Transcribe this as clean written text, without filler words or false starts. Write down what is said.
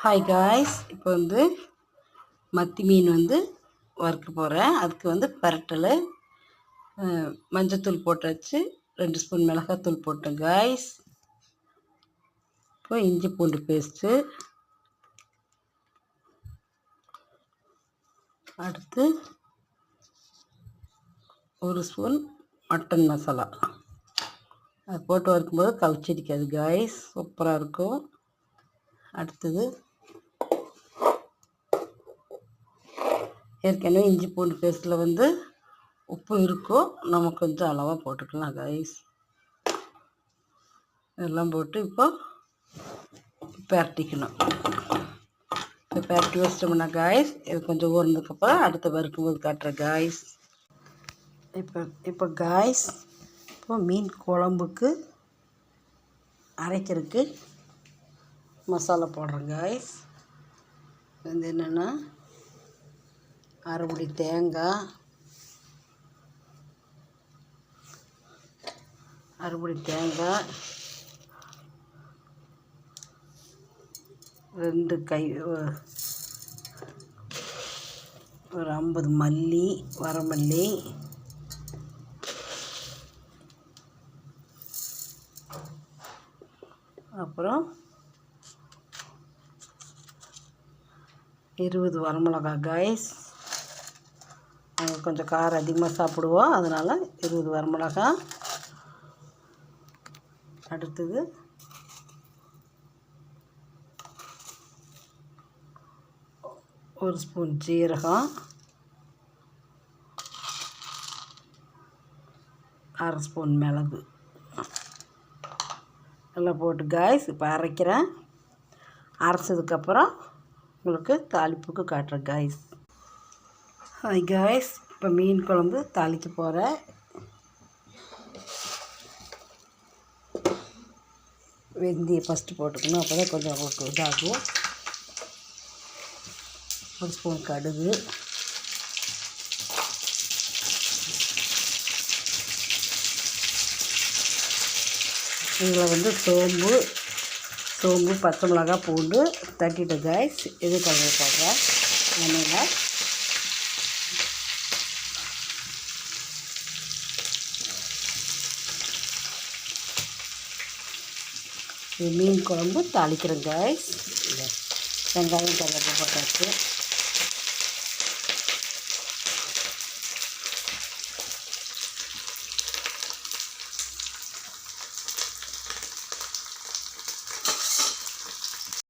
Hi guys, இப்போ மத்தி மீன் வறுக்க போகிறேன். அதுக்கு பரட்டலை மஞ்சத்தூள் போட்டாச்சு, 2 ஸ்பூன் மிளகாத்தூள் போட்டேன் காய்ஸ். இப்போ இஞ்சி பூண்டு பேஸ்ட்டு, அடுத்து 1 ஸ்பூன் மட்டன் மசாலா. அது போட்டு வறுக்கும்போது கவுச்சடிக்காது காய்ஸ், சூப்பராக இருக்கும். அடுத்தது ஏற்கனவே இஞ்சி பூண்டு பேஸ்ட்டில் உப்பு இருக்கும், நம்ம கொஞ்சம் அளவாக போட்டுக்கலாம் கைஸ். இதெல்லாம் போட்டு இப்போ பரட்டிக்கணும். இப்போ பரட்டி வச்சிட்டோம்னா காய்ஸ், இது கொஞ்சம் ஊறினதுக்கப்புறம் அடுத்து வறுக்கும்போது காட்டுறேன் காய்ஸ். இப்போ காய்ஸ், இப்போ மீன் குழம்புக்கு அரைக்கிறதுக்கு மசாலா போடுறேன் காய்ஸ். என்னென்னா அரைமுடி தேங்காய், ரெண்டு கை ஒரு 50 மல்லி, வரமல்லி, அப்புறம் 20 வரமிளகா காய்ஸ். நாங்கள் கொஞ்சம் காரம் அதிகமாக சாப்பிடுவோம், அதனால் 20 வரமிளகா. அடுத்தது ஒரு ஸ்பூன் ஜீரகம், 1/2 ஸ்பூன் மிளகு எல்லாம் போட்டு காய்ஸ் இப்போ அரைக்கிறேன். அரைச்சதுக்கப்புறம் உங்களுக்கு தாளிப்புக்கு காட்டுறேன் காய்ஸ். ஹாய் காய்ஸ், இப்போ மீன் குழம்பு தாளிக்க போகிறேன். வெந்தயம் ஃபஸ்ட்டு போட்டுக்கணும், அப்போ தான் கொஞ்சம் உங்களுக்கு இதாகும். 1 ஸ்பூன் கடுகு, இதில் சோம்பு, பச்சை மிளகா, பூண்டு தட்டிட்டு காய்ஸ். இது குழம்பு போடுறேன் எண்ணெயில். இது மீன் குழம்பு தாளிக்கிறேன் காய்ஸ். வெங்காயம் கருவேப்பிலை போட்டாச்சு.